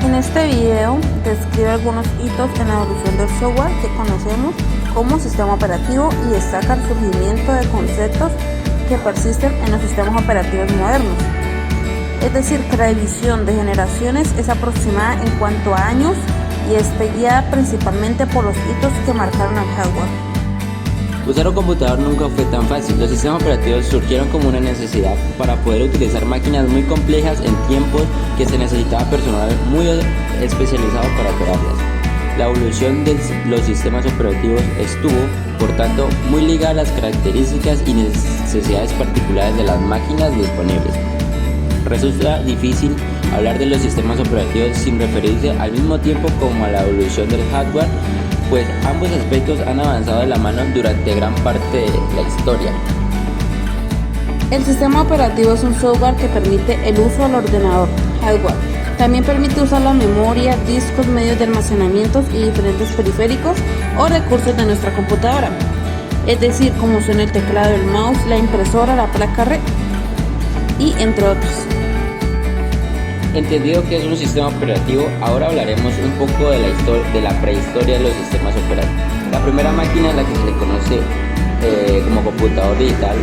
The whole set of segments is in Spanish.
En este video describe algunos hitos en la evolución del software que conocemos como sistema operativo y destaca el surgimiento de conceptos que persisten en los sistemas operativos modernos. Es decir, que la división de generaciones es aproximada en cuanto a años y está guiada principalmente por los hitos que marcaron el hardware. Usar un computador nunca fue tan fácil. Los sistemas operativos surgieron como una necesidad para poder utilizar máquinas muy complejas en tiempos que se necesitaba personal muy especializado para operarlas. La evolución de los sistemas operativos estuvo, por tanto, muy ligada a las características y necesidades particulares de las máquinas disponibles. Resulta difícil hablar de los sistemas operativos sin referirse al mismo tiempo como a la evolución del hardware, pues ambos aspectos han avanzado de la mano durante gran parte de la historia. El sistema operativo es un software que permite el uso del ordenador, hardware. También permite usar la memoria, discos, medios de almacenamiento y diferentes periféricos o recursos de nuestra computadora. Es decir, como son el teclado, el mouse, la impresora, la placa red y entre otros. Entendido que es un sistema operativo, ahora hablaremos un poco de la prehistoria de los sistemas operativos. La primera máquina a la que se le conoce como computador digital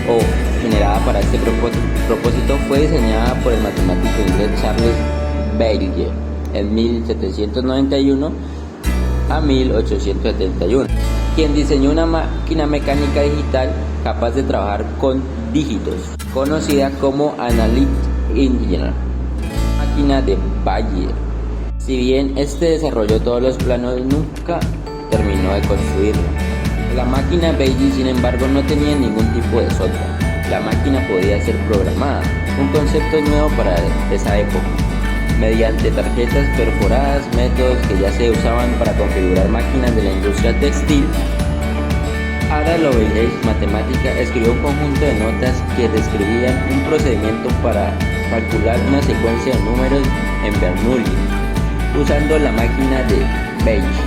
o generada para este propósito fue diseñada por el matemático inglés Charles Babbage en 1791 a 1871, quien diseñó una máquina mecánica digital capaz de trabajar con dígitos, conocida como Analytic Engineer, máquina de Babbage. Si bien este desarrolló todos los planos, nunca terminó de construirla. La máquina Babbage, sin embargo, no tenía ningún tipo de software. La máquina podía ser programada, un concepto nuevo para esa época, mediante tarjetas perforadas, métodos que ya se usaban para configurar máquinas de la industria textil. Ada Lovelace, matemática, escribió un conjunto de notas que describían un procedimiento para calcular una secuencia de números en Bernoulli, usando la máquina de Babbage.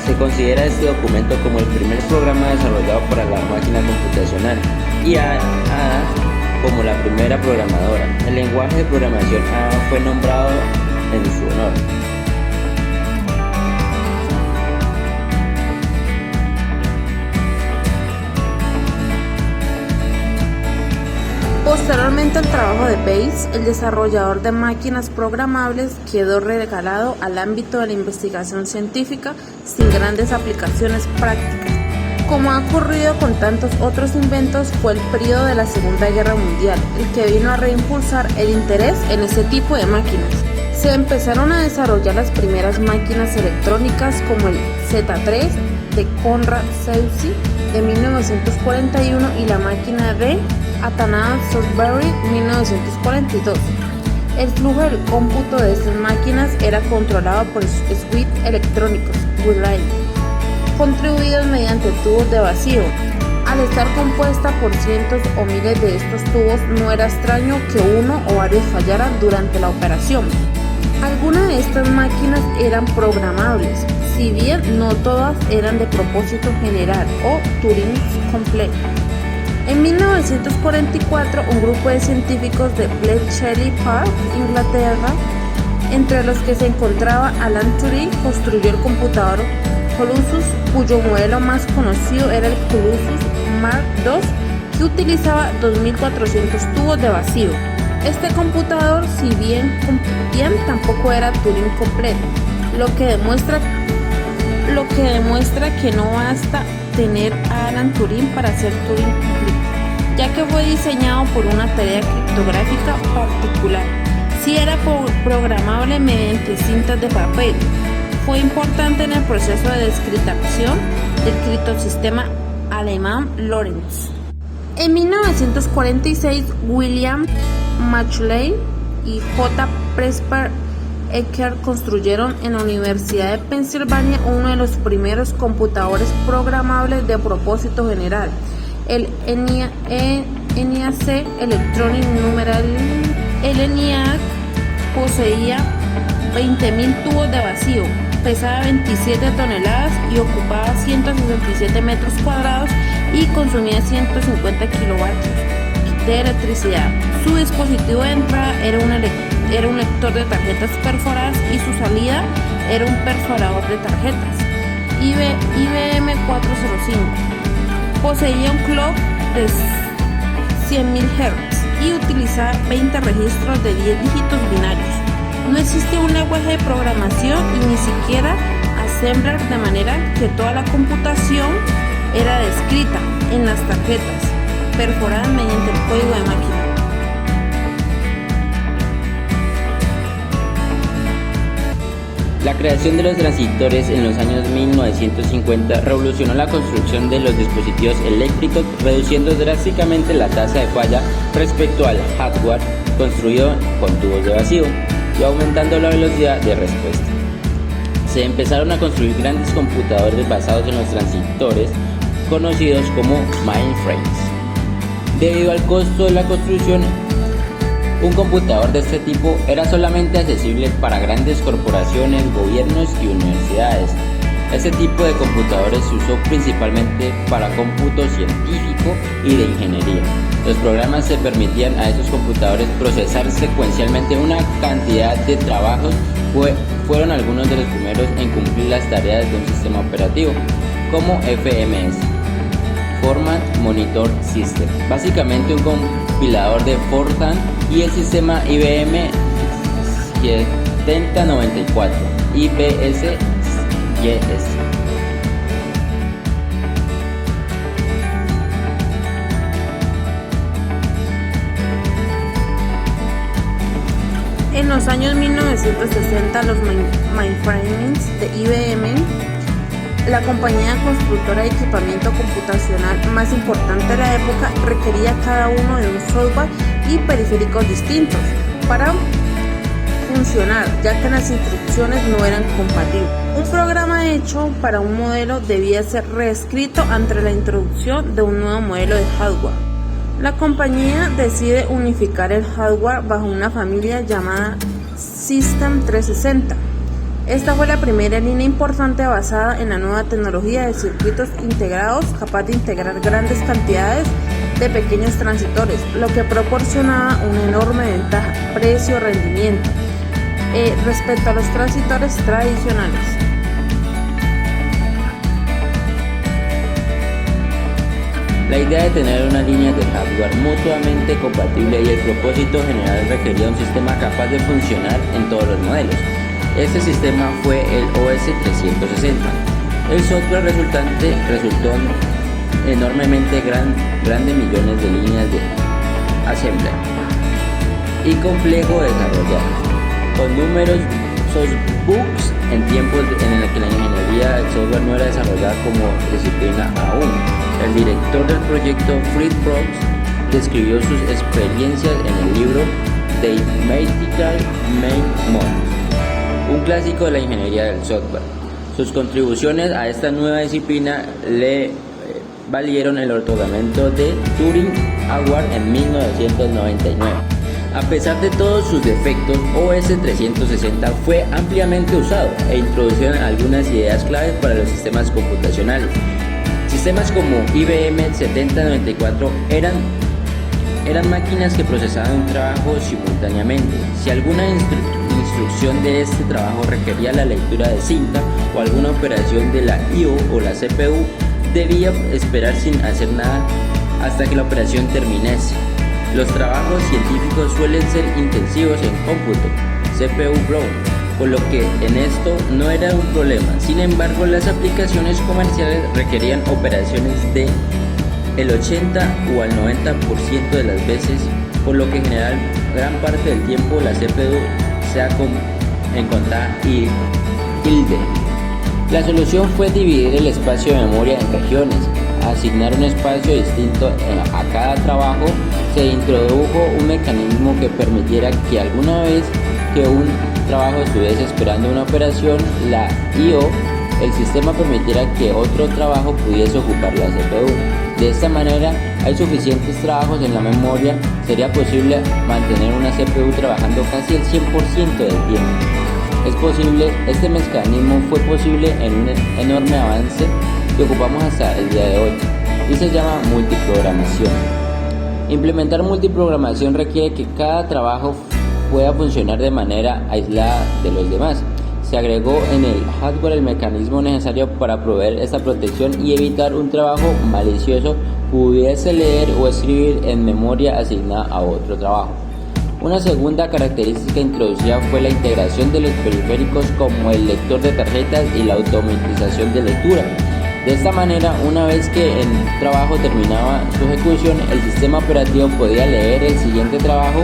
Se considera este documento como el primer programa desarrollado para la máquina computacional y a Ada como la primera programadora. El lenguaje de programación Ada fue nombrado en su honor. Posteriormente al trabajo de Babbage, el desarrollador de máquinas programables quedó relegado al ámbito de la investigación científica sin grandes aplicaciones prácticas. Como ha ocurrido con tantos otros inventos, fue el periodo de la Segunda Guerra Mundial el que vino a reimpulsar el interés en ese tipo de máquinas. Se empezaron a desarrollar las primeras máquinas electrónicas como el Z3 de Conrad Zuse de 1941 y la máquina de Athanasia Softbury 1942. El flujo del cómputo de estas máquinas era controlado por switches electrónicos relay, contribuidos mediante tubos de vacío. Al estar compuesta por cientos o miles de estos tubos, no era extraño que uno o varios fallaran durante la operación. Algunas de estas máquinas eran programables, si bien no todas eran de propósito general o Turing Complete. En 1944, un grupo de científicos de Bletchley Park, Inglaterra, entre los que se encontraba Alan Turing, construyó el computador Colossus, cuyo modelo más conocido era el Colossus Mark II, que utilizaba 2.400 tubos de vacío. Este computador, si bien tampoco era Turing completo, lo que demuestra que no basta tener a Alan Turing para ser Turing completo, ya que fue diseñado por una tarea criptográfica particular. Si era programable mediante cintas de papel, fue importante en el proceso de descriptación del criptosistema alemán Lorenz. En 1946, William Macaulay y J. Presper Eckert construyeron en la Universidad de Pensilvania uno de los primeros computadores programables de propósito general, el ENIAC Electronic Numeral. El ENIAC poseía 20.000 tubos de vacío, pesaba 27 toneladas y ocupaba 167 metros cuadrados y consumía 150 kilovatios de electricidad. Su dispositivo de entrada era un lector de tarjetas perforadas y su salida era un perforador de tarjetas IBM 405. Poseía un clock de 100.000 Hz y utilizaba 20 registros de 10 dígitos binarios. No existía un lenguaje de programación y ni siquiera assembler, de manera que toda la computación era descrita en las tarjetas perforadas mediante el código de máquina. La creación de los transistores en los años 1950 revolucionó la construcción de los dispositivos eléctricos, reduciendo drásticamente la tasa de falla respecto al hardware construido con tubos de vacío y aumentando la velocidad de respuesta. Se empezaron a construir grandes computadores basados en los transistores, conocidos como mainframes. Debido al costo de la construcción, un computador de este tipo era solamente accesible para grandes corporaciones, gobiernos y universidades. Este tipo de computadores se usó principalmente para cómputo científico y de ingeniería. Los programas se permitían a esos computadores procesar secuencialmente una cantidad de trabajos. Fueron algunos de los primeros en cumplir las tareas de un sistema operativo, como FMS, Format Monitor System, básicamente un compilador de Fortran, y el sistema IBM 7094, IPS-YS. En los años 1960, los mainframes de IBM, la compañía constructora de equipamiento computacional más importante de la época, requería cada uno de un software y periféricos distintos para funcionar, ya que las instrucciones no eran compatibles. Un programa hecho para un modelo debía ser reescrito ante la introducción de un nuevo modelo de hardware. La compañía decide unificar el hardware bajo una familia llamada System 360. Esta fue la primera línea importante basada en la nueva tecnología de circuitos integrados, capaz de integrar grandes cantidades de pequeños transistores, lo que proporcionaba una enorme ventaja precio-rendimiento respecto a los transistores tradicionales. La idea de tener una línea de hardware mutuamente compatible y el propósito general requería un sistema capaz de funcionar en todos los modelos. Este sistema fue el OS 360. El software resultante resultó enormemente grande, millones de líneas de assembler y complejo de desarrollar, con numerosos bugs en tiempos en el que la ingeniería del software no era desarrollada como disciplina aún. El director del proyecto, Fred Probst, describió sus experiencias en el libro The Mythical Main Models, un clásico de la ingeniería del software. Sus contribuciones a esta nueva disciplina le valieron el otorgamiento de Turing Award en 1999. A pesar de todos sus defectos, OS 360 fue ampliamente usado e introdujeron algunas ideas claves para los sistemas computacionales. Sistemas como IBM 7094 eran máquinas que procesaban un trabajo simultáneamente. Si alguna instrucción de este trabajo requería la lectura de cinta o alguna operación de la I/O o la CPU, debía esperar sin hacer nada hasta que la operación terminase. Los trabajos científicos suelen ser intensivos en cómputo, CPU Brown, por lo que en esto no era un problema. Sin embargo, las aplicaciones comerciales requerían operaciones de el 80 o al 90% de las veces, por lo que en general gran parte del tiempo la CPU se encontraba idle. La solución fue dividir el espacio de memoria en regiones, asignar un espacio distinto a cada trabajo. Se introdujo un mecanismo que permitiera que alguna vez que un trabajo estuviese esperando una operación, la I/O, el sistema permitiera que otro trabajo pudiese ocupar la CPU. De esta manera, hay suficientes trabajos en la memoria, sería posible mantener una CPU trabajando casi el 100% del tiempo. Este mecanismo fue posible en un enorme avance que ocupamos hasta el día de hoy. y se llama multiprogramación. Implementar multiprogramación requiere que cada trabajo pueda funcionar de manera aislada de los demás. Se agregó en el hardware el mecanismo necesario para proveer esta protección y evitar un trabajo malicioso pudiese leer o escribir en memoria asignada a otro trabajo. Una segunda característica introducida fue la integración de los periféricos como el lector de tarjetas y la automatización de lectura. De esta manera, una vez que el trabajo terminaba su ejecución, el sistema operativo podía leer el siguiente trabajo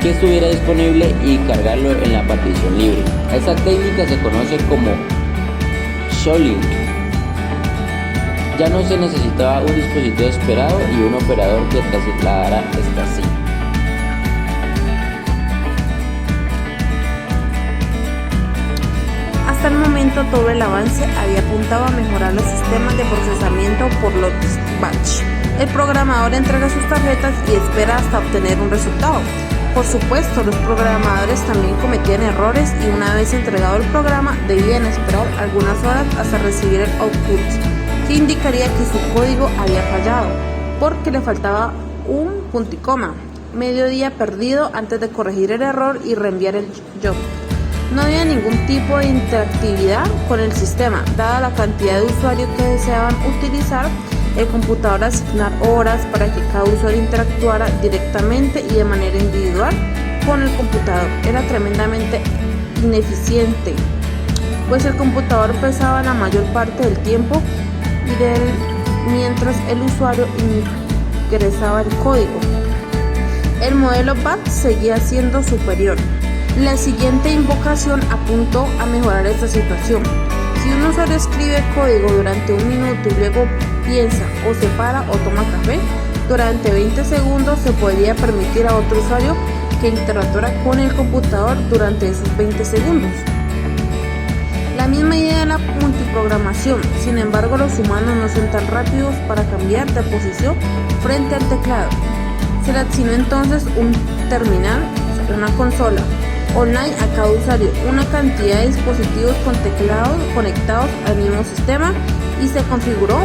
que estuviera disponible y cargarlo en la partición libre. Esta técnica se conoce como showlink. Ya no se necesitaba un dispositivo esperado y un operador que trasladara esta cinta. Hasta el momento todo el avance había apuntado a mejorar los sistemas de procesamiento por lotes batch. El programador entrega sus tarjetas y espera hasta obtener un resultado. Por supuesto, los programadores también cometían errores y una vez entregado el programa debían esperar algunas horas hasta recibir el output, que indicaría que su código había fallado, porque le faltaba un punto y coma, medio día perdido antes de corregir el error y reenviar el job. No había ningún tipo de interactividad con el sistema, dada la cantidad de usuarios que deseaban utilizar el computador. Asignar horas para que cada usuario interactuara directamente y de manera individual con el computador era tremendamente ineficiente, pues el computador pesaba la mayor parte del tiempo mientras el usuario ingresaba el código. El modelo BAT seguía siendo superior. La siguiente invocación apuntó a mejorar esta situación. Si un usuario escribe código durante un minuto y luego piensa o se para o toma café, durante 20 segundos se podría permitir a otro usuario que interactuara con el computador durante esos 20 segundos. La misma idea de la multiprogramación, sin embargo los humanos no son tan rápidos para cambiar de posición frente al teclado. Se le asignó entonces un terminal, una consola online a cada usuario, una cantidad de dispositivos con teclados conectados al mismo sistema y se configuró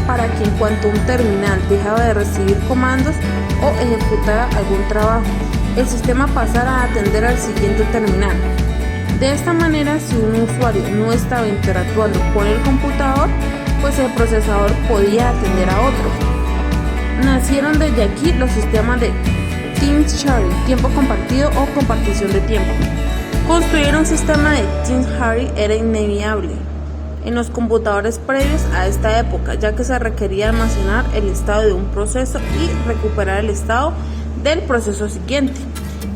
para que en cuanto un terminal dejaba de recibir comandos o ejecutara algún trabajo, el sistema pasara a atender al siguiente terminal. De esta manera, si un usuario no estaba interactuando con el computador, pues el procesador podía atender a otro. Nacieron desde aquí los sistemas de Team Sharing, tiempo compartido o compartición de tiempo. Construir un sistema de Team Sharing era inevitable en los computadores previos a esta época, ya que se requería almacenar el estado de un proceso y recuperar el estado del proceso siguiente.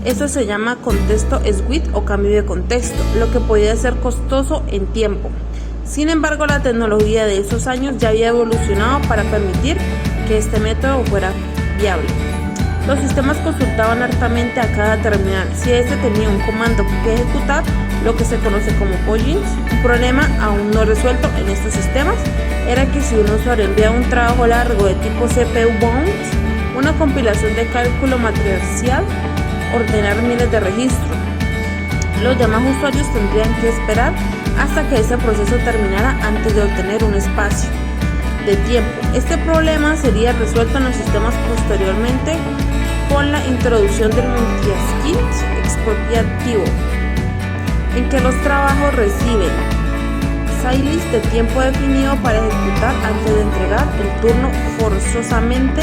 Esto se llama contexto switch o cambio de contexto, lo que podía ser costoso en tiempo. Sin embargo, la tecnología de esos años ya había evolucionado para permitir que este método fuera viable. Los sistemas consultaban hartamente a cada terminal si éste tenía un comando que ejecutar, lo que se conoce como pollings. Un problema aún no resuelto en estos sistemas era que si un usuario enviaba un trabajo largo de tipo CPU bound, una compilación de cálculo matricial, ordenar miles de registros, los demás usuarios tendrían que esperar hasta que ese proceso terminara antes de obtener un espacio de tiempo. Este problema sería resuelto en los sistemas posteriormente con la introducción del multi-skip expropiativo, en que los trabajos reciben cycles de tiempo definido para ejecutar antes de entregar el turno forzosamente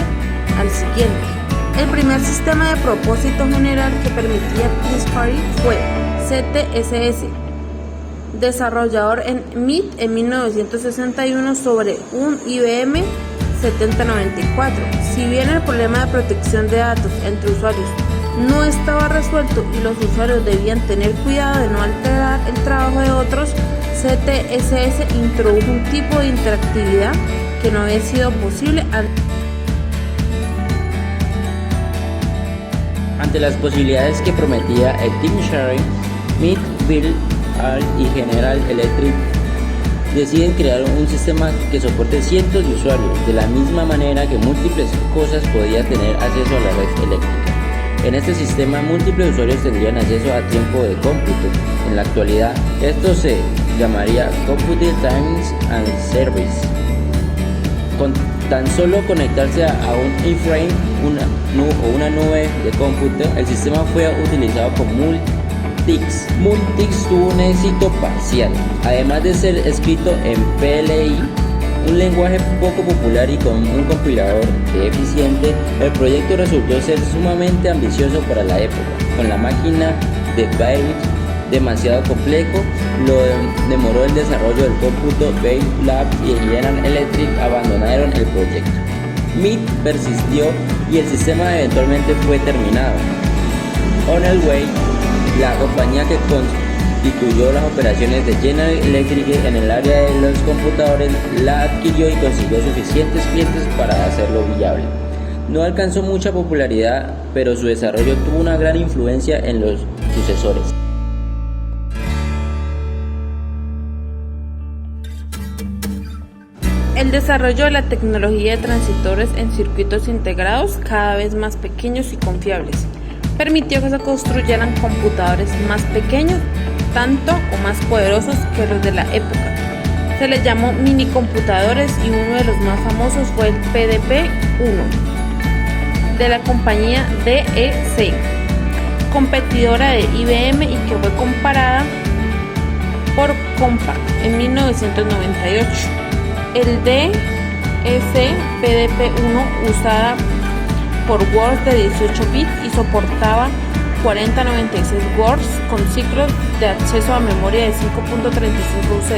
al siguiente. El primer sistema de propósito general que permitía Team fue CTSS, desarrollador en MIT en 1961 sobre un IBM 7094. Si bien el problema de protección de datos entre usuarios no estaba resuelto y los usuarios debían tener cuidado de no alterar el trabajo de otros, CTSS introdujo un tipo de interactividad que no había sido posible antes. Ante las posibilidades que prometía el Team Sharing, MIT, Bell y General Electric deciden crear un sistema que soporte cientos de usuarios, de la misma manera que múltiples cosas podían tener acceso a la red eléctrica. En este sistema, múltiples usuarios tendrían acceso a tiempo de cómputo. En la actualidad, esto se llamaría Computer Times and Service. tan solo conectarse a un iframe o una nube de cómputo, el sistema fue utilizado con Multics. Multics tuvo un éxito parcial, además de ser escrito en PLI, un lenguaje poco popular y con un compilador deficiente. El proyecto resultó ser sumamente ambicioso para la época. Con la máquina de Babbage demasiado complejo, lo demoró el desarrollo del cómputo. Bell Labs y General Electric abandonaron el proyecto. MIT persistió y el sistema eventualmente fue terminado. Honeywell, la compañía que constituyó las operaciones de General Electric en el área de los computadores, la adquirió y consiguió suficientes clientes para hacerlo viable. No alcanzó mucha popularidad, pero su desarrollo tuvo una gran influencia en los sucesores. El desarrollo de la tecnología de transistores en circuitos integrados cada vez más pequeños y confiables permitió que se construyeran computadores más pequeños, tanto o más poderosos que los de la época. Se les llamó minicomputadores y uno de los más famosos fue el PDP-1 de la compañía DEC, competidora de IBM y que fue comparada por Compaq en 1998. El DEC PDP-1 usaba por words de 18 bits y soportaba 4096 words con ciclos de acceso a memoria de 5.35 UZ.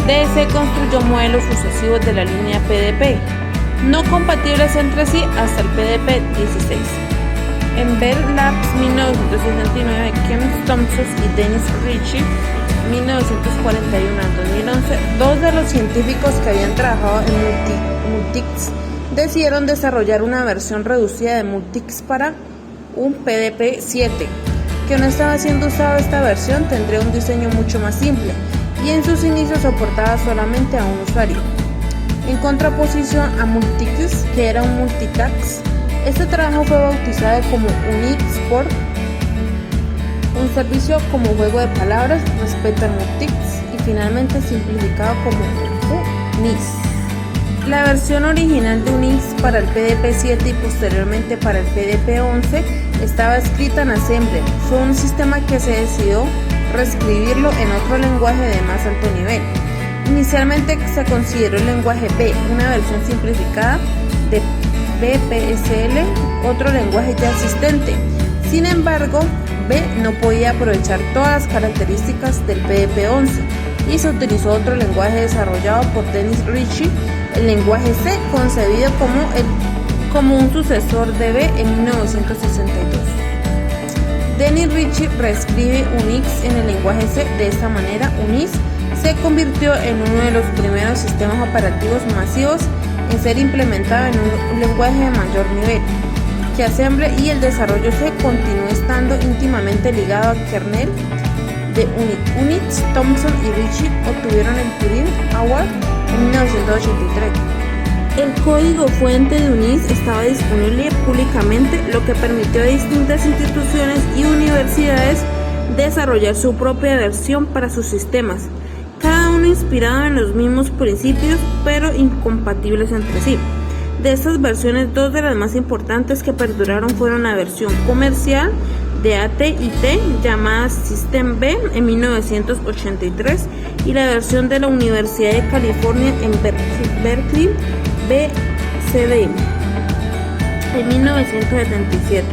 DEC construyó modelos sucesivos de la línea PDP, no compatibles entre sí hasta el PDP-16. En Bell Labs 1969, Kenneth Thompson y Dennis Ritchie 1941 al 2011, dos de los científicos que habían trabajado en Multics decidieron desarrollar una versión reducida de Multics para un PDP-7, que no estaba siendo usado. Esta versión tendría un diseño mucho más simple y en sus inicios soportaba solamente a un usuario. En contraposición a Multics, que era un multitask, este trabajo fue bautizado como Unix por un servicio como juego de palabras respecto al Multics y finalmente simplificado como UNIX. La versión original de Unix para el PDP-7 y posteriormente para el PDP-11 estaba escrita en Assembler. Fue un sistema que se decidió reescribirlo en otro lenguaje de más alto nivel. Inicialmente se consideró el lenguaje B, una versión simplificada de BPSL, otro lenguaje ya existente. Sin embargo, B no podía aprovechar todas las características del PDP-11 y se utilizó otro lenguaje desarrollado por Dennis Ritchie, el lenguaje C, concebido como un sucesor de B en 1962. Dennis Ritchie reescribe Unix en el lenguaje C. De esta manera, Unix se convirtió en uno de los primeros sistemas operativos masivos en ser implementado en un lenguaje de mayor nivel que Assembler, y el desarrollo C continuó estando íntimamente ligado al kernel de Unix. Unix, Thompson y Ritchie obtuvieron el Turing Award en 1983. El código fuente de Unix estaba disponible públicamente, lo que permitió a distintas instituciones y universidades desarrollar su propia versión para sus sistemas, cada uno inspirado en los mismos principios pero incompatibles entre sí. De estas versiones, dos de las más importantes que perduraron fueron la versión comercial de AT&T llamada System B en 1983 y la versión de la Universidad de California en Berkeley, BCD, en 1977.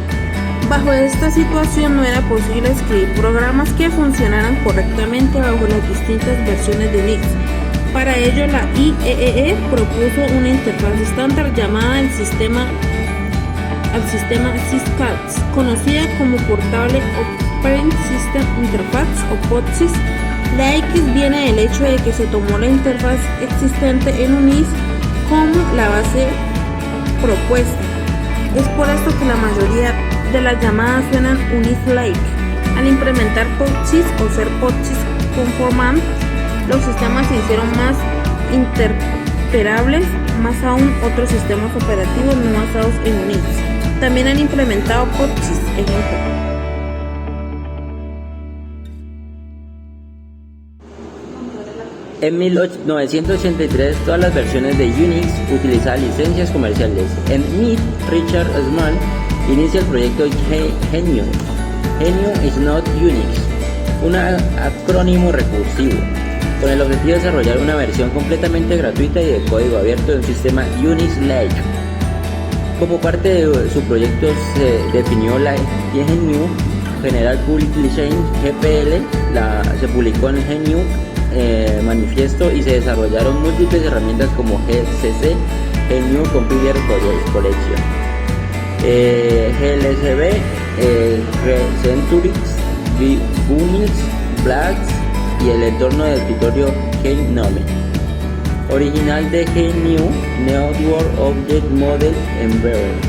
Bajo esta situación no era posible escribir programas que funcionaran correctamente bajo las distintas versiones de Unix. Para ello, la IEEE propuso una interfaz estándar llamada al sistema SysCalc, conocida como Portable Operating System Interface o POSIX. La X viene del hecho de que se tomó la interfaz existente en Unix como la base propuesta. Es por esto que la mayoría de las llamadas suenan Unix-like. Al implementar POSIX o ser POSIX conformant, los sistemas se hicieron más interoperables, más aún otros sistemas operativos no basados en Unix también han implementado POSIX. Ejemplo: En 1983, todas las versiones de Unix utilizaban licencias comerciales. En MIT, Richard Stallman inicia el proyecto GNU. GNU is not Unix, un acrónimo recursivo, con el objetivo de desarrollar una versión completamente gratuita y de código abierto de un sistema Unix-like. Como parte de su proyecto se definió la GNU General Public License GPL, se publicó en GNU manifiesto y se desarrollaron múltiples herramientas como GCC, GNU Compiler Collection, GLSB, Centurix, Unix, Blast y el entorno de escritorio GNOME, original de GNU Network Object Model Environment.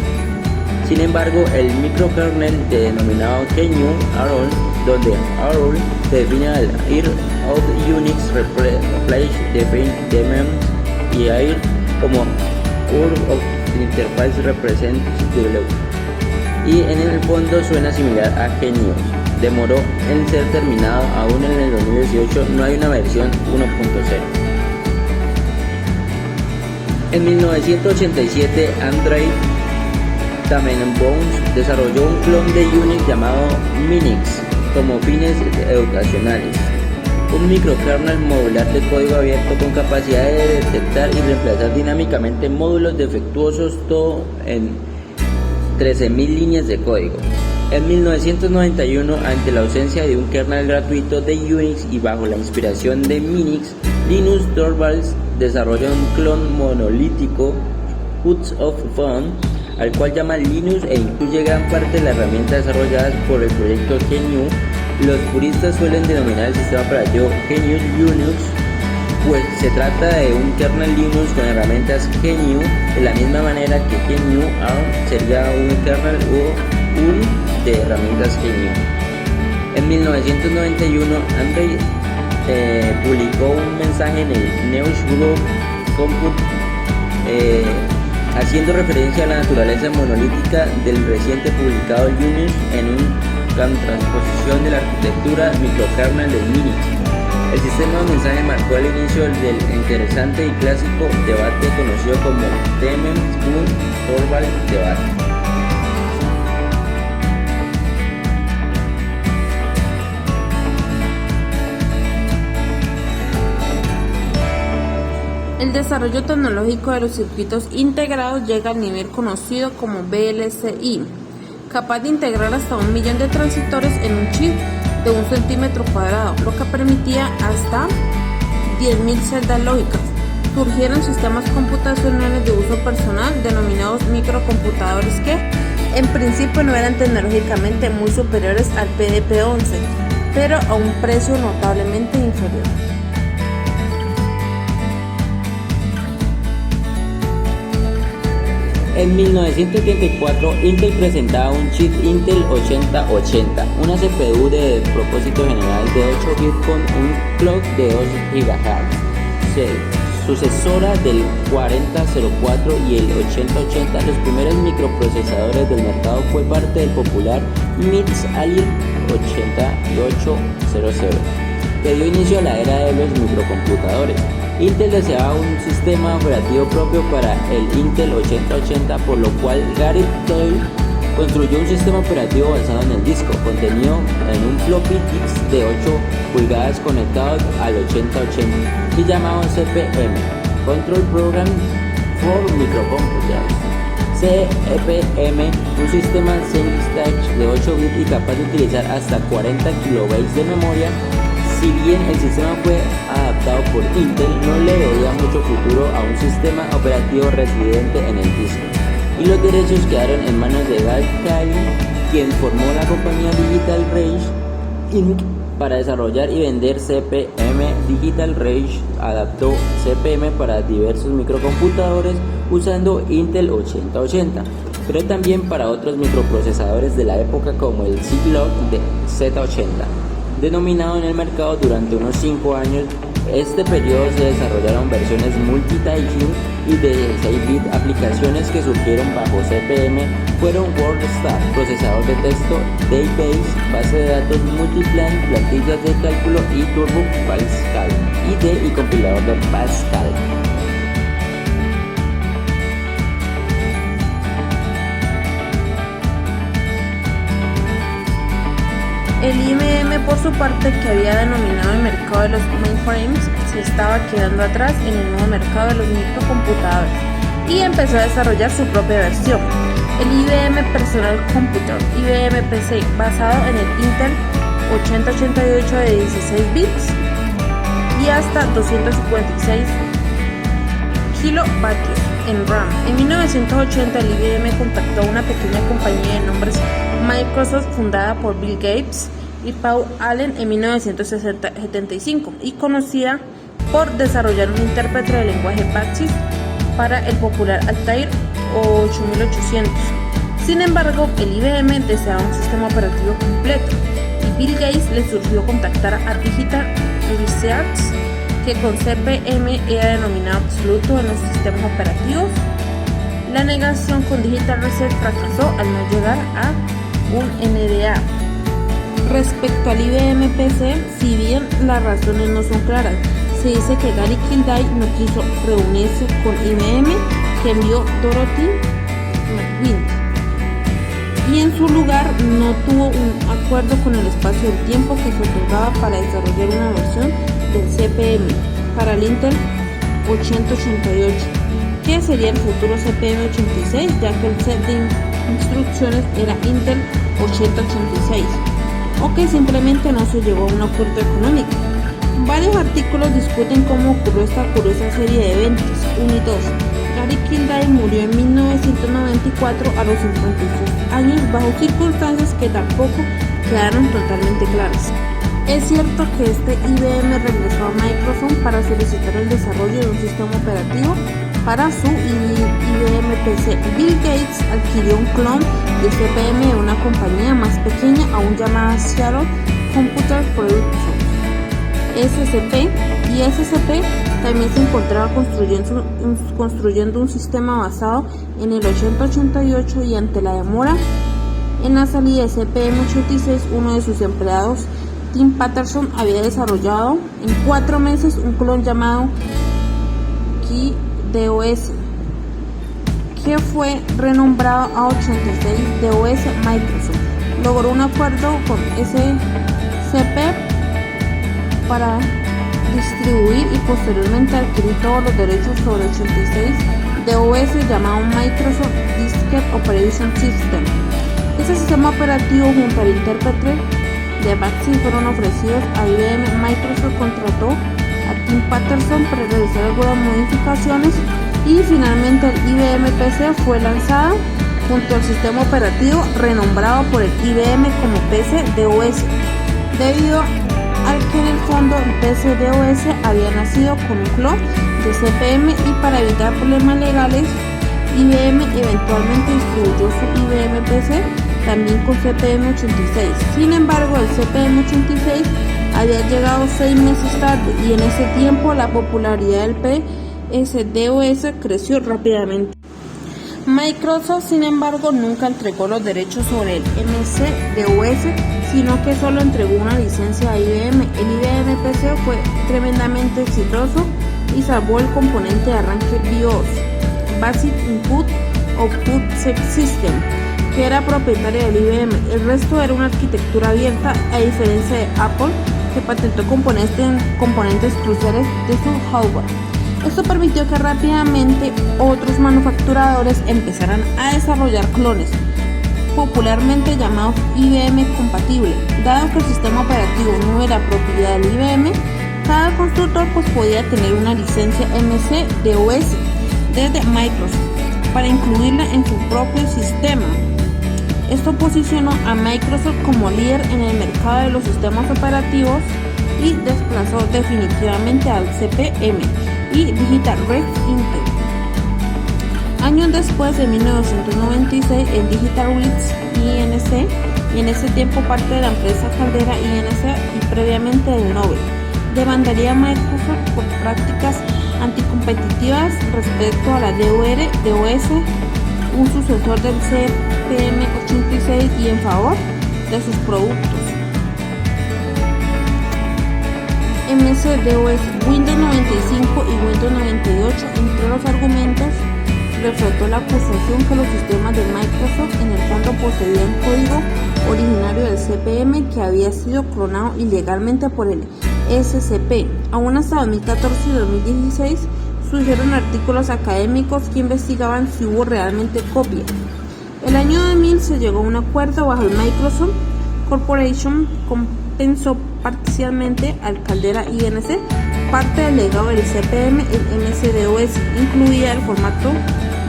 Sin embargo, el microkernel denominado GNU AROL, donde AROL se define al Air of Unix Replace Define y Air como Ur of Interface Representative, y en el fondo suena similar a GNU. Demoró en ser terminado, aún en el 2018 no hay una versión 1.0. En 1987, Andrei Tamenbohm desarrolló un clon de Unix llamado Minix como fines educacionales, un microkernel modular de código abierto con capacidad de detectar y reemplazar dinámicamente módulos defectuosos, todo en 13.000 líneas de código. En 1991, ante la ausencia de un kernel gratuito de Unix y bajo la inspiración de Minix, Linus Torvalds desarrolla un clon monolítico, Hoods of Fun, al cual llama Linux e incluye gran parte de las herramientas desarrolladas por el proyecto GNU. Los puristas suelen denominar el sistema operativo GNU Linux, pues se trata de un kernel Linux con herramientas GNU, de la misma manera que GNU ARM sería un kernel de herramientas GNU. En 1991, Andrei publicó un mensaje en el News Group Compute haciendo referencia a la naturaleza monolítica del reciente publicado Unix en una transposición de la arquitectura microkernel del Minix. El sistema de mensaje marcó el inicio del interesante y clásico debate conocido como Temen-Torvald debate. El desarrollo tecnológico de los circuitos integrados llega al nivel conocido como VLCI, capaz de integrar hasta 1 millón de transistores en un chip de 1 centímetro cuadrado, lo que permitía hasta 10.000 celdas lógicas. Surgieron sistemas computacionales de uso personal denominados microcomputadores que, en principio, no eran tecnológicamente muy superiores al PDP-11, pero a un precio notablemente inferior. En 1974, Intel presentaba un chip Intel 8080, una CPU de propósito general de 8 bits con un clock de 2 GHz, sucesora del 4004 y el 8080. Los primeros microprocesadores del mercado fue parte del popular MIPS ALIR 8800, que dio inicio a la era de los microcomputadores. Intel deseaba un sistema operativo propio para el Intel 8080, por lo cual Gareth Doyle construyó un sistema operativo basado en el disco, contenido en un floppy disk de 8 pulgadas conectado al 8080 y llamado CPM, Control Program for Microcomputers. CPM, un sistema sync-stage de 8 bits y capaz de utilizar hasta 40 kilobytes de memoria. Si bien el sistema fue adaptado por Intel, no le veía mucho futuro a un sistema operativo residente en el disco, y los derechos quedaron en manos de Guy Kyle, quien formó la compañía Digital Rage Inc. para desarrollar y vender CPM. Digital Rage adaptó CPM para diversos microcomputadores usando Intel 8080, pero también para otros microprocesadores de la época como el Zilog de Z80. Denominado en el mercado durante unos 5 años. Este periodo se desarrollaron versiones multi-tasking y de 16 bits. Aplicaciones que surgieron bajo CP/M fueron WordStar, procesador de texto, Database, base de datos Multiplan, plantillas de cálculo y Turbo Pascal, IDE y compilador de Pascal. El IBM, por su parte, que había denominado el mercado de los mainframes, se estaba quedando atrás en el nuevo mercado de los microcomputadores y empezó a desarrollar su propia versión, el IBM Personal Computer, IBM PC, basado en el Intel 8088 de 16 bits y hasta 256 kilovatios en RAM. En 1980 el IBM contactó a una pequeña compañía de nombres Microsoft, fundada por Bill Gates y Paul Allen en 1975 y conocida por desarrollar un intérprete de lenguaje BASIC para el popular Altair 8800. Sin embargo, el IBM deseaba un sistema operativo completo y Bill Gates le surgió contactar a Digital Research, que con CP/M era denominado absoluto en los sistemas operativos. La negociación con Digital Research fracasó al no llegar a un NDA. Respecto al IBM PC, si bien las razones no son claras, se dice que Gary Kildare no quiso reunirse con IBM, que envió Dorothy McGuinn, y en su lugar no tuvo un acuerdo con el espacio del tiempo que se otorgaba para desarrollar una versión del CP/M para el Intel 8088, que sería el futuro CP/M 86, ya que el set de instrucciones era Intel 8086, o que simplemente no se llegó a un acuerdo económico. Varios artículos discuten cómo ocurrió esta curiosa serie de eventos. 1 y 2. Gary Kildare murió en 1994 a los 56 años bajo circunstancias que tampoco quedaron totalmente claras. Es cierto que este IBM regresó a Microsoft para solicitar el desarrollo de un sistema operativo para su IBM PC. Bill Gates adquirió un clon de CP/M de una compañía más pequeña, aún llamada Seattle Computer Productions, SCP, y SCP también se encontraba construyendo un sistema basado en el 8088, y ante la demora en la salida de CP/M 86, uno de sus empleados, Tim Patterson, había desarrollado en 4 meses un clon llamado Key-DOS, que fue renombrado a 86DOS. Microsoft logró un acuerdo con SCP para distribuir y posteriormente adquirir todos los derechos sobre 86DOS, llamado Microsoft Diskette Operation System. Este sistema operativo junto al intérprete de BASIC fueron ofrecidos a IBM. Microsoft contrató a Tim Patterson para realizar algunas modificaciones y finalmente el IBM PC fue lanzado junto al sistema operativo renombrado por el IBM como PC-DOS, debido al que en el fondo el PC-DOS había nacido con un clon de CP/M, y para evitar problemas legales IBM eventualmente distribuyó su IBM PC también con CP/M 86. Sin embargo, el CP/M 86 había llegado 6 meses tarde, y en ese tiempo la popularidad del PC-DOS creció rápidamente. Microsoft, sin embargo, nunca entregó los derechos sobre el MC-DOS, sino que solo entregó una licencia a IBM. El IBM PC fue tremendamente exitoso y salvó el componente de arranque BIOS, Basic Input Output System, que era propietaria del IBM. El resto era una arquitectura abierta, a diferencia de Apple, que patentó componentes cruciales de su hardware. Esto permitió que rápidamente otros manufacturadores empezaran a desarrollar clones, popularmente llamados IBM compatible. Dado que el sistema operativo no era propiedad del IBM, cada constructor podía tener una licencia MC-DOS desde Microsoft para incluirla en su propio sistema. Esto posicionó a Microsoft como líder en el mercado de los sistemas operativos y desplazó definitivamente al CP/M y Digital Research Intel. Años después, en 1996, el Digital Research INC, y en ese tiempo parte de la empresa Caldera INC y previamente del Nobel, demandaría a Microsoft por prácticas anticompetitivas respecto a la DOS, un sucesor del CPM86, y en favor de sus productos. MS-DOS, Windows 95 y Windows 98, entre los argumentos, reflotó la acusación que los sistemas de Microsoft en el fondo poseían código originario del CPM que había sido clonado ilegalmente por el SCP. Aún hasta 2014 y 2016 surgieron artículos académicos que investigaban si hubo realmente copia. El año 2000 se llegó a un acuerdo bajo el Microsoft Corporation compensó parcialmente al Caldera INC parte del legado del CPM. El MS-DOS incluía el formato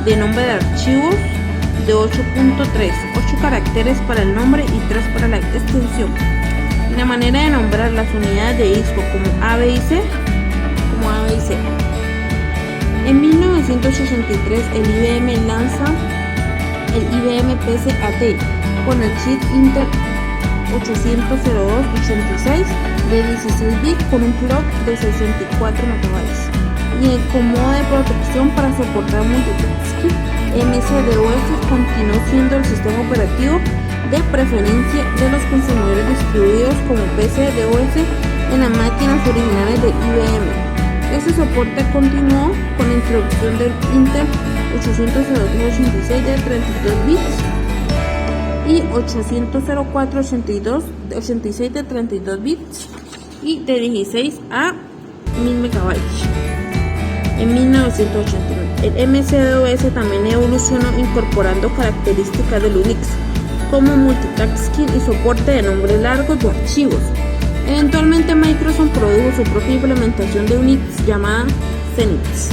de nombre de archivos de 8.3, 8 caracteres para el nombre y 3 para la extensión. La manera de nombrar las unidades de disco como A, B y C. En 1983 el IBM lanza el IBM PC AT con el chip Intel 802.86 de 16 bits con un clock de 64 MB y con modo de protección para soportar multitasking. MS-DOS continuó siendo el sistema operativo de preferencia de los consumidores distribuidos como PC-DOS en las máquinas originales de IBM. Ese soporte continuó con la introducción del Intel 802.86 de 32 bits y 804.86 de 32 bits y de 16 a 1000 MB. En 1989, el MS-DOS también evolucionó incorporando características del Unix como multitasking y soporte de nombres largos de archivos. Eventualmente Microsoft produjo su propia implementación de Unix llamada Xenix.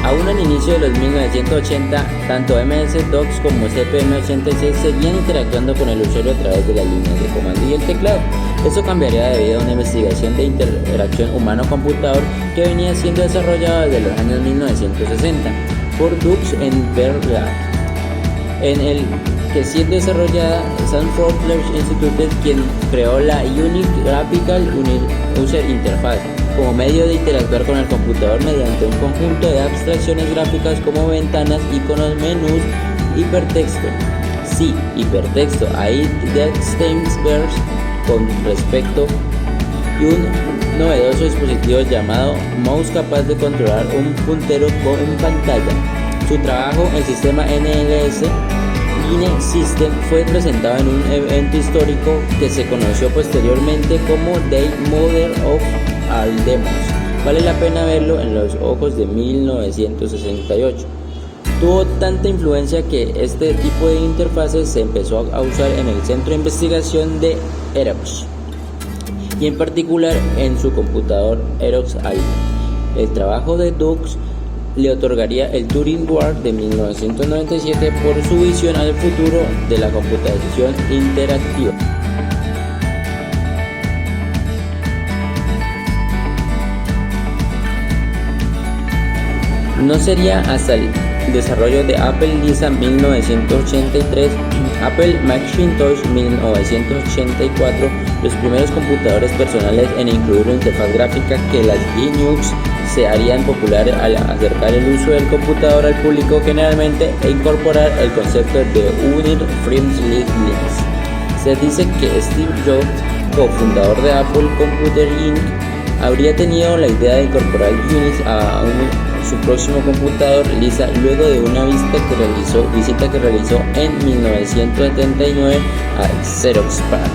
Aún al inicio de los 1980, tanto MS-DOS como CPM86 seguían interactuando con el usuario a través de las líneas de comando y el teclado. Esto cambiaría debido a una investigación de interacción humano-computador que venía siendo desarrollada desde los años 1960 por Dux en Berkeley, en el que siendo desarrollada Stanford Research Institute, quien creó la Unique Graphical User Interface como medio de interactuar con el computador mediante un conjunto de abstracciones gráficas como ventanas, iconos, menús, hipertexto. Sí, hipertexto, ahí Dead Stainsberg con respecto y un novedoso dispositivo llamado mouse capaz de controlar un puntero con pantalla. Su trabajo en sistema NLS Line System fue presentado en un evento histórico que se conoció posteriormente como Day Mother of All Demos. Vale la pena verlo en los ojos de 1968. Tuvo tanta influencia que este tipo de interfaces se empezó a usar en el centro de investigación de Xerox y en particular en su computador Xerox Alpha. El trabajo de Dux le otorgaría el Turing Award de 1997 por su visión al futuro de la computación interactiva. No sería hasta el desarrollo de Apple Lisa 1983, Apple Macintosh 1984, los primeros computadores personales en incluir una interfaz gráfica, que las Linux se harían populares al acercar el uso del computador al público generalmente e incorporar el concepto de unir frames Linux. Se dice que Steve Jobs, cofundador de Apple Computer Inc., habría tenido la idea de incorporar Unix a su próximo computador Lisa luego de una visita que realizó en 1979 a Xerox PARC.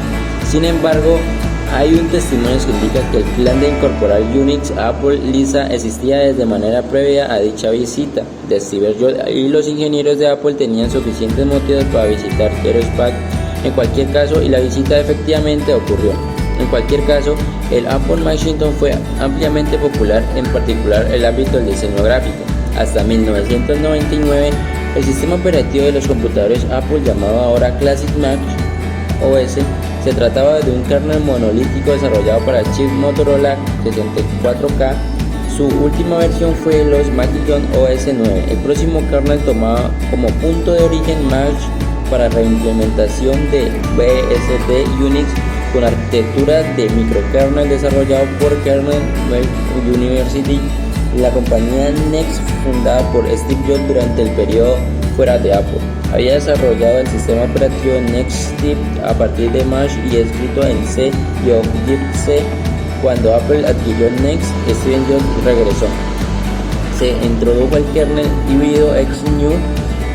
Sin embargo, hay un testimonio que indica que el plan de incorporar Unix a Apple Lisa existía desde manera previa a dicha visita de Steve Jobs, y los ingenieros de Apple tenían suficientes motivos para visitar Xerox PARC en cualquier caso, y la visita efectivamente ocurrió. En cualquier caso, el Apple Macintosh fue ampliamente popular, en particular el ámbito del diseño gráfico. Hasta 1999, el sistema operativo de los computadores Apple, llamado ahora Classic Mac OS, se trataba de un kernel monolítico desarrollado para el chip Motorola 64K. Su última versión fue los Macintosh OS 9. El próximo kernel tomaba como punto de origen March para reimplementación de BSD Unix con arquitectura de microkernel desarrollado por Kernel University, la compañía Next, fundada por Steve Jobs durante el periodo fuera de Apple. Había desarrollado el sistema operativo NextStep a partir de March y escrito en C y Objective-C. Cuando Apple adquirió Next, Steve Jobs regresó. Se introdujo el kernel híbrido XNew,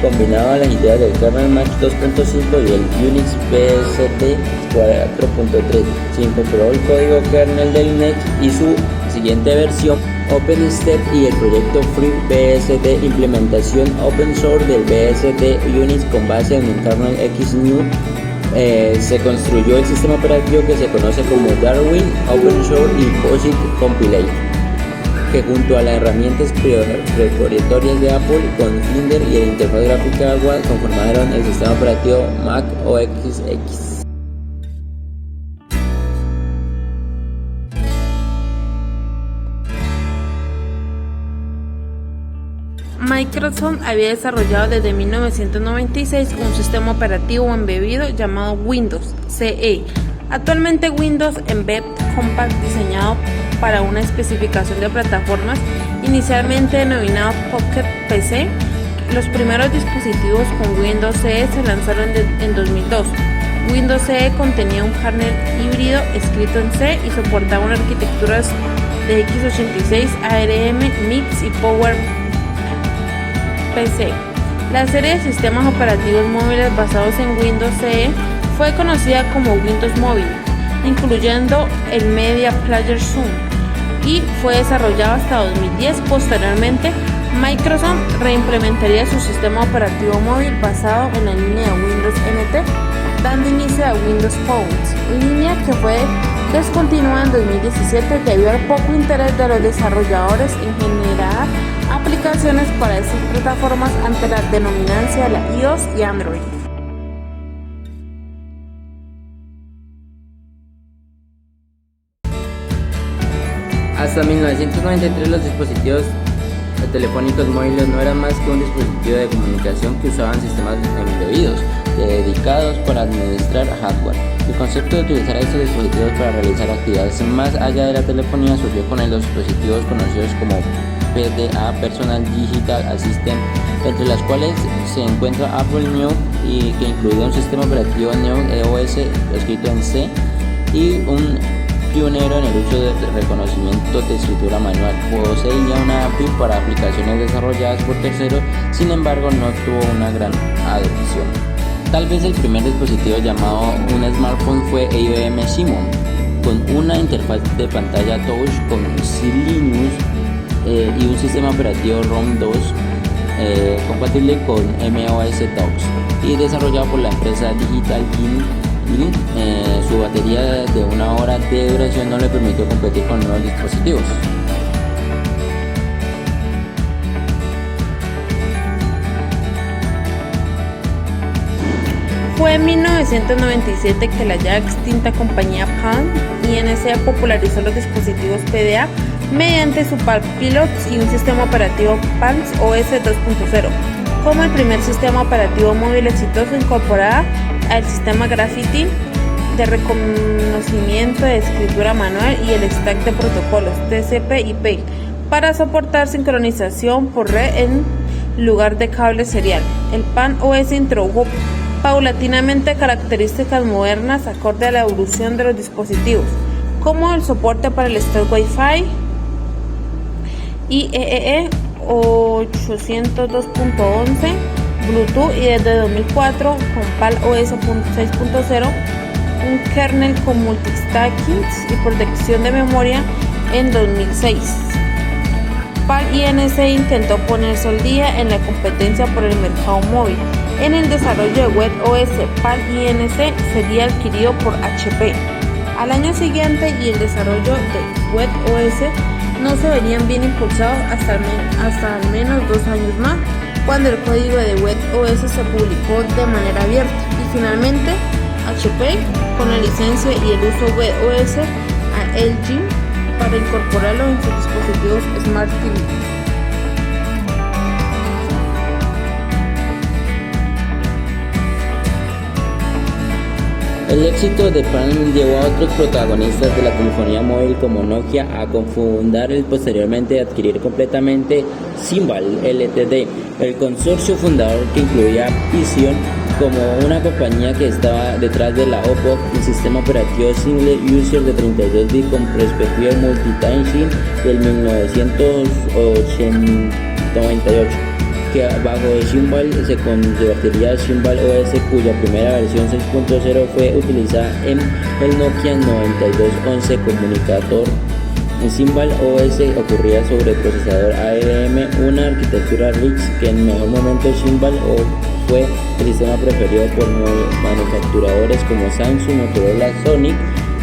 combinaba las ideas del kernel March 2.5 y el Unix BSD 4.3. Se incorporó el código kernel del Next y su siguiente versión, OpenStep, y el proyecto FreeBSD, implementación open source del BSD Unix con base en el kernel XNew. Se construyó el sistema operativo que se conoce como Darwin, Open Source y POSIX Compilate, que junto a las herramientas propietarias de Apple con Finder y el interfaz gráfica web conformaron el sistema operativo Mac OS X. Microsoft había desarrollado desde 1996 un sistema operativo embebido llamado Windows CE. Actualmente Windows Embedded Compact, diseñado para una especificación de plataformas inicialmente denominado Pocket PC. Los primeros dispositivos con Windows CE se lanzaron en 2002. Windows CE contenía un kernel híbrido escrito en C y soportaba una arquitecturas de x86, ARM, MIPS y PowerPC. La serie de sistemas operativos móviles basados en Windows CE fue conocida como Windows Mobile, incluyendo el Media Player Zoom, y fue desarrollado hasta 2010. Posteriormente, Microsoft reimplementaría su sistema operativo móvil basado en la línea de Windows NT, dando inicio a Windows Phone, línea que fue descontinuada en 2017 debido al poco interés de los desarrolladores en generar aplicaciones para estas plataformas ante la dominancia de la iOS y Android. Hasta 1993 los dispositivos telefónicos móviles no eran más que un dispositivo de comunicación que usaban sistemas embebidos dedicados para administrar hardware. El concepto de utilizar estos dispositivos para realizar actividades más allá de la telefonía surgió con los dispositivos conocidos como PDA, Personal Digital Assistant, entre las cuales se encuentra Apple New, y que incluía un sistema operativo Neo OS escrito en C y un pionero en el uso de reconocimiento de escritura manual. Poseía una API para aplicaciones desarrolladas por terceros, sin embargo no tuvo una gran adopción. Tal vez el primer dispositivo llamado un smartphone fue IBM Simon, con una interfaz de pantalla touch con Linux y un sistema operativo ROM 2 compatible con MOS-DOS y desarrollado por la empresa Digital Link. Su batería de 1 hora de duración no le permitió competir con nuevos dispositivos. Fue en 1997 que la ya extinta compañía Palm INC popularizó los dispositivos PDA mediante su Palm Pilots y un sistema operativo Palm OS 2.0. Como el primer sistema operativo móvil exitoso, incorporada al sistema Graphite de reconocimiento de escritura manual y el stack de protocolos TCP/IP para soportar sincronización por red en lugar de cable serial. El Palm OS introdujo paulatinamente características modernas acorde a la evolución de los dispositivos, como el soporte para el stack Wi-Fi y EEE 802.11, Bluetooth, y desde 2004 con Palm OS 6.0 un kernel con multistacking y protección de memoria en 2006. Palm INC intentó ponerse al día en la competencia por el mercado móvil. En el desarrollo de WebOS, Palm INC sería adquirido por HP al año siguiente, y el desarrollo de WebOS no se verían bien impulsados hasta al menos 2 años más, cuando el código de WebOS se publicó de manera abierta, y finalmente HP, con la licencia y el uso WebOS a LG, para incorporarlo en sus dispositivos Smart TV. El éxito de Palm llevó a otros protagonistas de la telefonía móvil como Nokia a cofundar y posteriormente adquirir completamente Symbol Ltd, el consorcio fundador que incluía Vision como una compañía que estaba detrás de la OPPO, un sistema operativo Single User de 32 bits con perspectiva multitasking del 1998. Que bajo Symbol se convertiría en Symbol OS, cuya primera versión 6.0 fue utilizada en el Nokia 9211 comunicador. En Symbol OS ocurría sobre el procesador ARM, una arquitectura RISC que en mejor momento Symbol fue el sistema preferido por manufacturadores como Samsung, Motorola, Sony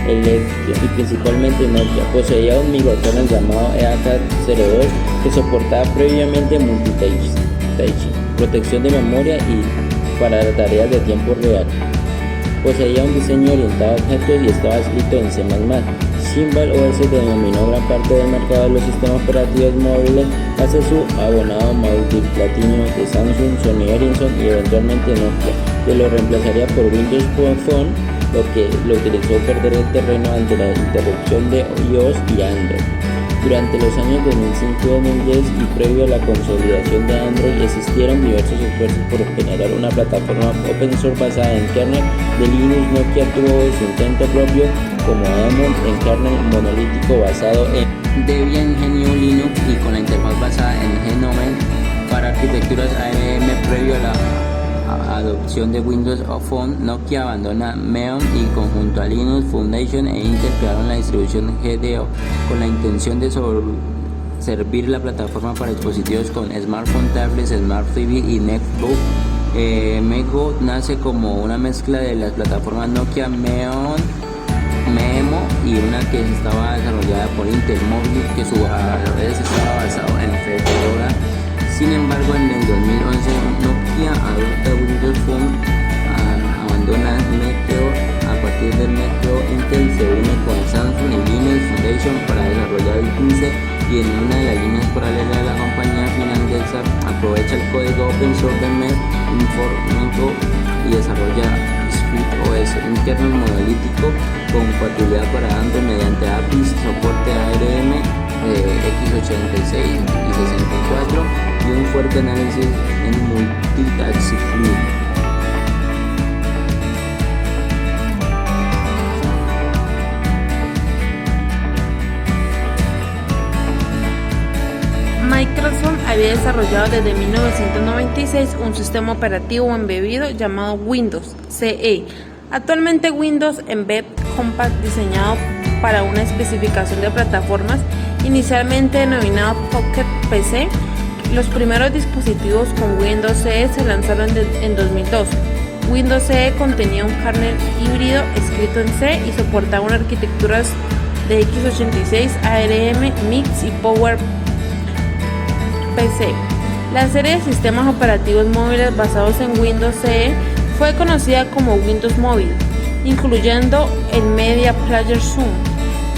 y principalmente Nokia. Poseía un microkernel llamado EAK02 que soportaba previamente multitasking, protección de memoria y para tareas de tiempo real. Poseía un diseño orientado a objetos y estaba escrito en C++. Symbol OS denominó gran parte del mercado de los sistemas operativos móviles hacia su abonado multiplatino de Samsung, Sony Ericsson y eventualmente Nokia, que lo reemplazaría por Windows Phone, lo que lo utilizó perder el terreno ante la interrupción de iOS y Android. Durante los años 2005 y 2010 y previo a la consolidación de Android existieron diversos esfuerzos por generar una plataforma open source basada en kernel de Linux. Nokia tuvo su intento propio como Demon en kernel monolítico basado en Debian GNU Linux y con la interfaz basada en GNOME para arquitecturas ARM. Previo a la adopción de Windows Phone, Nokia abandona Neon y conjunto a Linux Foundation e Intel crearon la distribución GDO con la intención de servir la plataforma para dispositivos con smartphone, tablets, Smart TV y netbook. Mego nace como una mezcla de las plataformas Nokia Neon, Memo y una que estaba desarrollada por Intel Móvil, que su vez estaba basado en Fedora. Sin embargo, en el 2011 Nokia adopta Windows Phone, abandona Meteo. A partir del Meteo, Intel se une con Samsung y Linux Foundation para desarrollar el 15 y en una de las líneas paralelas de la compañía finlandesa aprovecha el código open source de Met Informático y desarrolla Swift OS, un kernel monolítico con compatibilidad para Android mediante APIs, soporte ARM, x86 y 64 y un fuerte análisis en multitasking. Microsoft había desarrollado desde 1996 un sistema operativo embebido llamado Windows CE. Actualmente Windows Embed Compact, diseñado para una especificación de plataformas inicialmente denominado Pocket PC. Los primeros dispositivos con Windows CE se lanzaron en 2012. Windows CE contenía un kernel híbrido escrito en C y soportaba una arquitectura de x86, ARM, MIX y PowerPC. La serie de sistemas operativos móviles basados en Windows CE fue conocida como Windows Mobile, incluyendo el Media Player Zoom,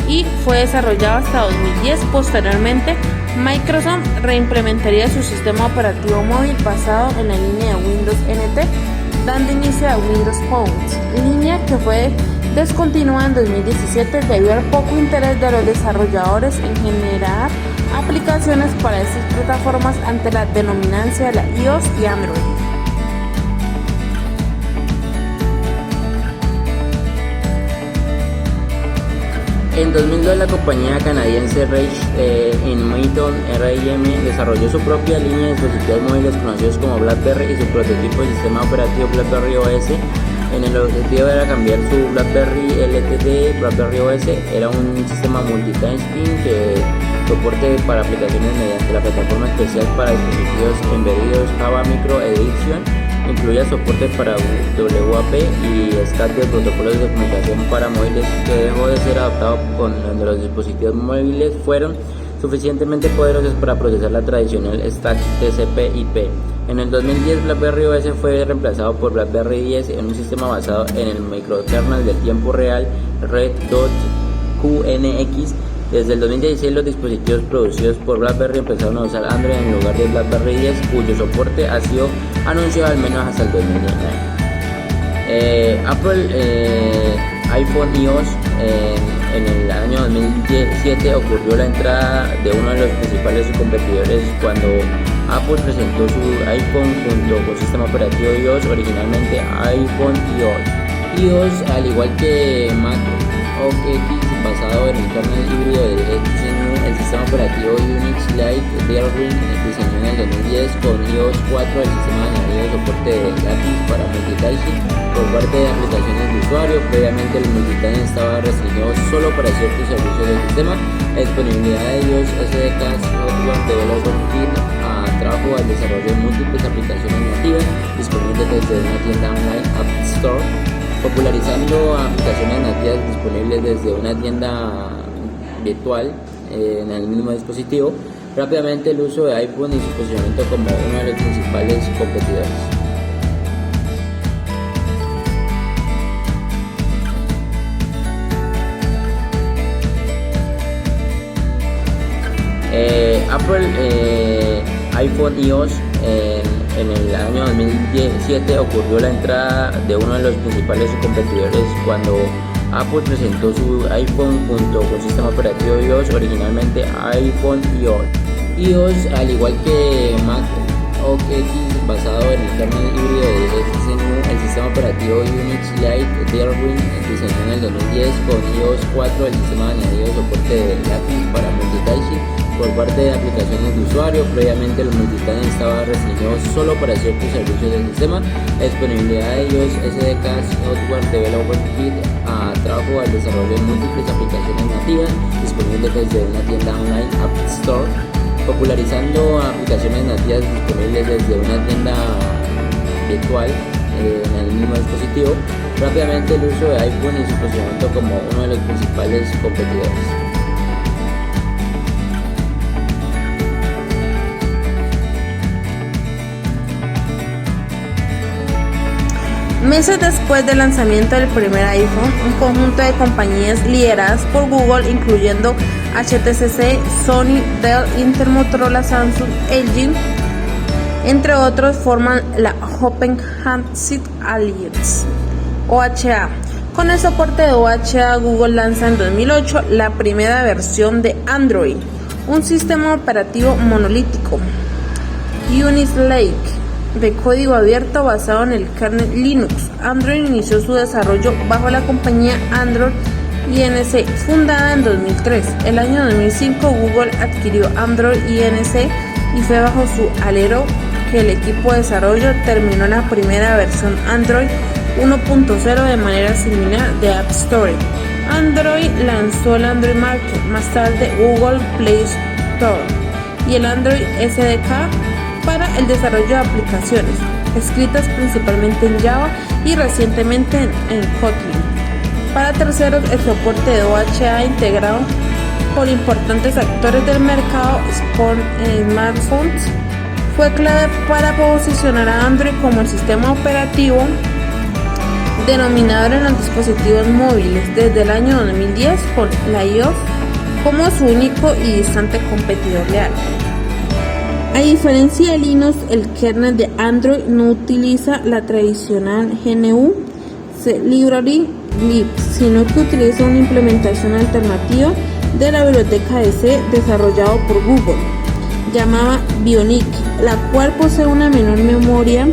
y fue desarrollado hasta 2010. Posteriormente, Microsoft reimplementaría su sistema operativo móvil basado en la línea de Windows NT, dando inicio a Windows Phone, línea que fue descontinuada en 2017 debido al poco interés de los desarrolladores en generar aplicaciones para estas plataformas ante la dominancia de la iOS y Android. En 2002 la compañía canadiense Innoviton RAM desarrolló su propia línea de dispositivos móviles conocidos como BlackBerry y su prototipo de sistema operativo BlackBerry OS. El objetivo era cambiar su BlackBerry LTD. BlackBerry OS era un sistema multitasking que soporte para aplicaciones mediante la plataforma especial para dispositivos embedidos Java Micro Edition. Incluía soporte para WAP y SCAD de protocolos de comunicación para móviles, que dejó de ser adoptado cuando los dispositivos móviles fueron suficientemente poderosos para procesar la tradicional stack TCP/IP. En el 2010 BlackBerry OS fue reemplazado por BlackBerry 10 en un sistema basado en el microkernel de tiempo real Red Dot QNX Desde el 2016 los dispositivos producidos por BlackBerry empezaron a usar Android en lugar de BlackBerry 10, cuyo soporte ha sido anunciado al menos hasta el 2019. Apple iPhone iOS en el año 2017 ocurrió la entrada de uno de los principales competidores cuando Apple presentó su iPhone junto con sistema operativo iOS, originalmente iPhone iOS. iOS, al igual que Mac OS X, basado en el kernel híbrido de XENU, el sistema operativo Unix Lite Tailwind diseñó en el 2010 con iOS 4 el sistema añadido de soporte gratis para multitasking por parte de aplicaciones de usuario. Previamente el multitasking estaba restringido solo para ciertos servicios del sistema. La disponibilidad de iOS SDK Software Development Kit trajo al desarrollo de múltiples aplicaciones nativas disponibles desde una tienda online App Store, popularizando aplicaciones nativas disponibles desde una tienda virtual en el mismo dispositivo. Rápidamente el uso de iPhone y su posicionamiento como uno de los principales competidores. Apple iPhone iOS en el año 2017 ocurrió la entrada de uno de los principales competidores cuando Apple presentó su iPhone junto con sistema operativo iOS, originalmente iPhone iOS. iOS, al igual que Mac OS X, basado en el kernel híbrido de XENU, el sistema operativo Unix Lite Tailwind diseñó en el 2010 con iOS 4 el sistema añadido de soporte gratis para multitasking por parte de aplicaciones de usuario. Previamente el multitasking estaba restringido solo para ciertos servicios del sistema. La disponibilidad de iOS SDK Software Development Kit trajo al desarrollo de múltiples aplicaciones nativas disponibles desde una tienda online App Store, popularizando aplicaciones nativas disponibles desde una tienda virtual en el mismo dispositivo. Rápidamente el uso de iPhone y su posicionamiento como uno de los principales competidores. Meses después del lanzamiento del primer iPhone, un conjunto de compañías lideradas por Google, incluyendo HTC, Sony, Dell, Intel, Motorola, Samsung, LG, entre otros, forman la Open Handset Alliance, OHA. Con el soporte de OHA, Google lanza en 2008 la primera versión de Android, un sistema operativo monolítico, Unix Lite, de código abierto basado en el kernel Linux. Android inició su desarrollo bajo la compañía Android Inc., fundada en 2003. El año 2005 Google adquirió Android Inc. y fue bajo su alero que el equipo de desarrollo terminó la primera versión Android 1.0 de manera similar de App Store. Android lanzó el Android Market, más tarde Google Play Store, y el Android SDK para el desarrollo de aplicaciones, escritas principalmente en Java y recientemente en Kotlin. Para terceros, el soporte de OHA integrado por importantes actores del mercado smartphones fue clave para posicionar a Android como el sistema operativo denominador en los dispositivos móviles desde el año 2010, con la iOS como su único y distante competidor leal. A diferencia de Linux, el kernel de Android no utiliza la tradicional GNU Library lib, sino que utiliza una implementación alternativa de la biblioteca de C desarrollado por Google, llamada Bionic, la cual posee una menor memoria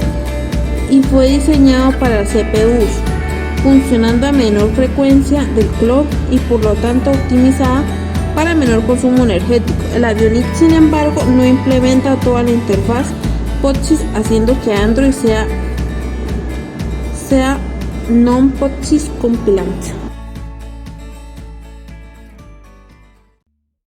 y fue diseñado para CPUs, funcionando a menor frecuencia del clock y por lo tanto optimizada para menor consumo energético. La Bionic, sin embargo, no implementa toda la interfaz POSIX, haciendo que Android sea non-POSIX compliant.